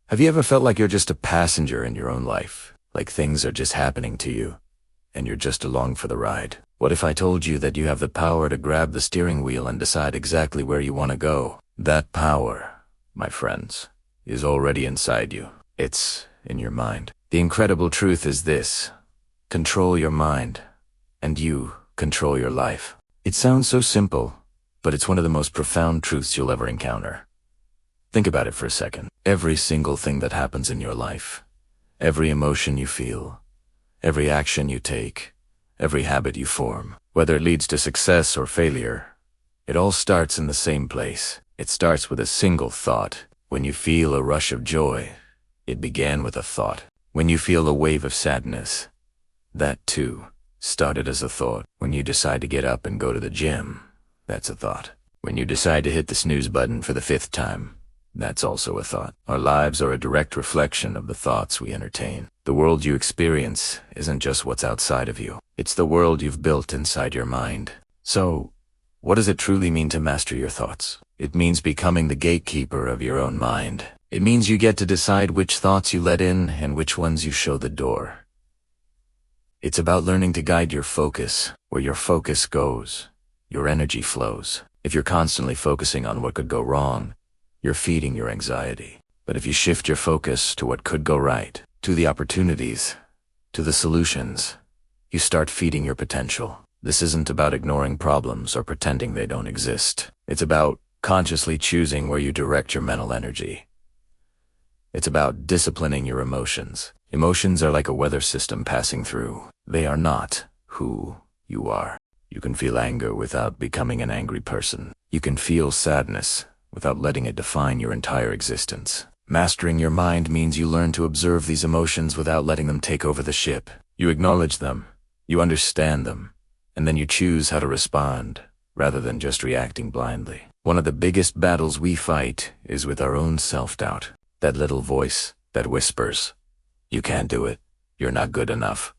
Have you ever felt like you're just a passenger in your own life? Like things are just happening to you, and you're just along for the ride? What if I told you that you have the power to grab the steering wheel and decide exactly where you want to go? That power, my friends, is already inside you. It's in your mind. The incredible truth is this: control your mind, and you control your life. It sounds so simple, but it's one of the most profound truths you'll ever encounter. Think about it for a second. Every single thing that happens in your life, every emotion you feel, every action you take, every habit you form, whether it leads to success or failure, it all starts in the same place. It starts with a single thought. When you feel a rush of joy, it began with a thought. When you feel a wave of sadness, that too started as a thought. When you decide to get up and go to the gym, that's a thought. When you decide to hit the snooze button for the 5th time, that's also a thought. Our lives are a direct reflection of the thoughts we entertain. The world you experience isn't just what's outside of you. It's the world you've built inside your mind. So, what does it truly mean to master your thoughts? It means becoming the gatekeeper of your own mind. It means you get to decide which thoughts you let in and which ones you show the door. It's about learning to guide your focus. Where your focus goes, your energy flows. If you're constantly focusing on what could go wrong, you're feeding your anxiety. But if you shift your focus to what could go right, to the opportunities, to the solutions, you start feeding your potential. This isn't about ignoring problems or pretending they don't exist. It's about consciously choosing where you direct your mental energy. It's about disciplining your emotions. Emotions are like a weather system passing through. They are not who you are. You can feel anger without becoming an angry person. You can feel sadness without letting it define your entire existence. Mastering your mind means you learn to observe these emotions without letting them take over the ship. You acknowledge them, you understand them, and then you choose how to respond, rather than just reacting blindly. One of the biggest battles we fight is with our own self-doubt. That little voice that whispers, "You can't do it. You're not good enough.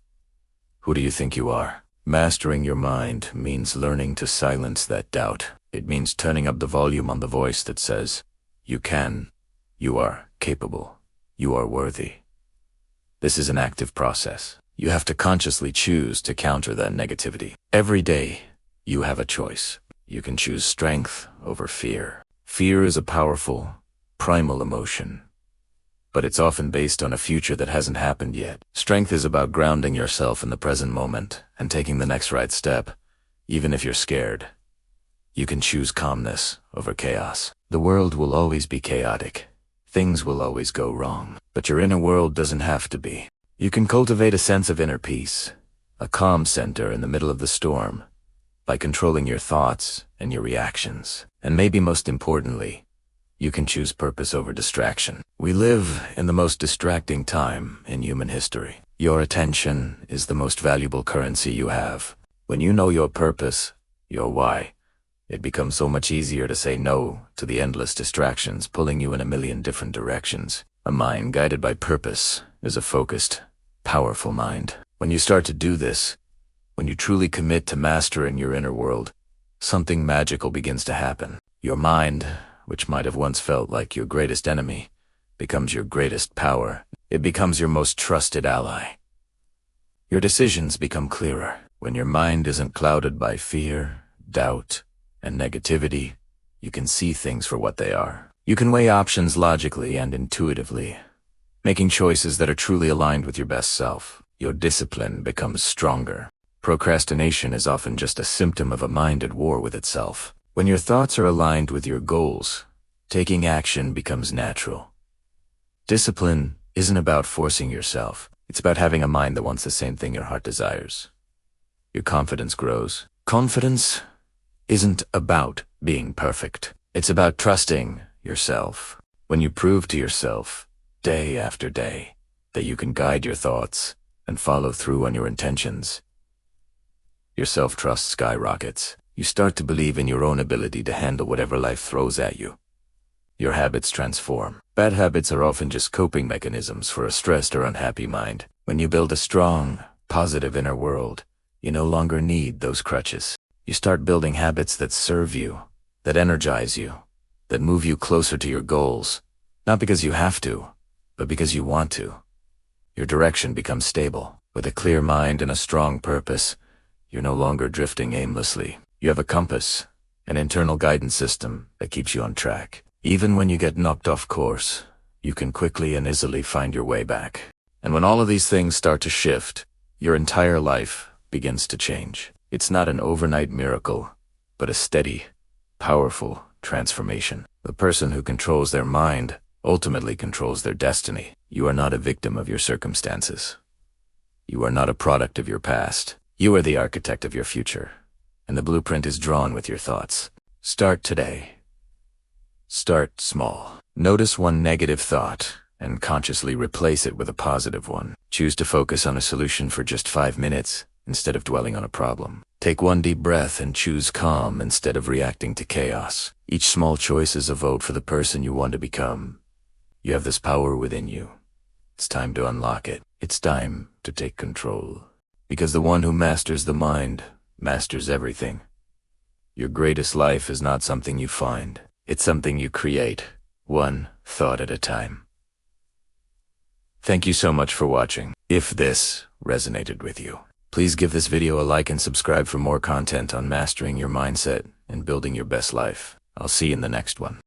Who do you think you are?" Mastering your mind means learning to silence that doubt. It means turning up the volume on the voice that says, "You can, you are capable, you are worthy." This is an active process. You have to consciously choose to counter that negativity. Every day, you have a choice. You can choose strength over fear. Fear is a powerful, primal emotion, but it's often based on a future that hasn't happened yet. Strength is about grounding yourself in the present moment and taking the next right step, even if you're scared. You can choose calmness over chaos. The world will always be chaotic. Things will always go wrong. But your inner world doesn't have to be. You can cultivate a sense of inner peace, a calm center in the middle of the storm, by controlling your thoughts and your reactions. And maybe most importantly, you can choose purpose over distraction. We live in the most distracting time in human history. Your attention is the most valuable currency you have. When you know your purpose, your why, it becomes so much easier to say no to the endless distractions pulling you in a million different directions. A mind guided by purpose is a focused, powerful mind. When you start to do this, when you truly commit to mastering your inner world, something magical begins to happen. Your mind, which might have once felt like your greatest enemy, becomes your greatest power. It becomes your most trusted ally. Your decisions become clearer. When your mind isn't clouded by fear, doubt, and negativity, you can see things for what they are. You can weigh options logically and intuitively, making choices that are truly aligned with your best self. Your discipline becomes stronger. Procrastination is often just a symptom of a mind at war with itself. When your thoughts are aligned with your goals, taking action becomes natural. Discipline isn't about forcing yourself. It's about having a mind that wants the same thing your heart desires. Your confidence grows. Confidence isn't about being perfect. It's about trusting yourself. When you prove to yourself, day after day, that you can guide your thoughts and follow through on your intentions, your self-trust skyrockets. You start to believe in your own ability to handle whatever life throws at you. Your habits transform. Bad habits are often just coping mechanisms for a stressed or unhappy mind. When you build a strong, positive inner world, you no longer need those crutches. You start building habits that serve you, that energize you, that move you closer to your goals, not because you have to, but because you want to. Your direction becomes stable. With a clear mind and a strong purpose, you're no longer drifting aimlessly. You have a compass, an internal guidance system that keeps you on track. Even when you get knocked off course, you can quickly and easily find your way back. And when all of these things start to shift, your entire life begins to change. It's not an overnight miracle, but a steady, powerful transformation. The person who controls their mind ultimately controls their destiny. You are not a victim of your circumstances. You are not a product of your past. You are the architect of your future, and the blueprint is drawn with your thoughts. Start today. Start small. Notice one negative thought and consciously replace it with a positive one. Choose to focus on a solution for just 5 minutes instead of dwelling on a problem. Take one deep breath and choose calm instead of reacting to chaos. Each small choice is a vote for the person you want to become. You have this power within you. It's time to unlock it. It's time to take control. Because the one who masters the mind masters everything. Your greatest life is not something you find. It's something you create, one thought at a time. Thank you so much for watching. If this resonated with you, please give this video a like and subscribe for more content on mastering your mindset and building your best life. I'll see you in the next one.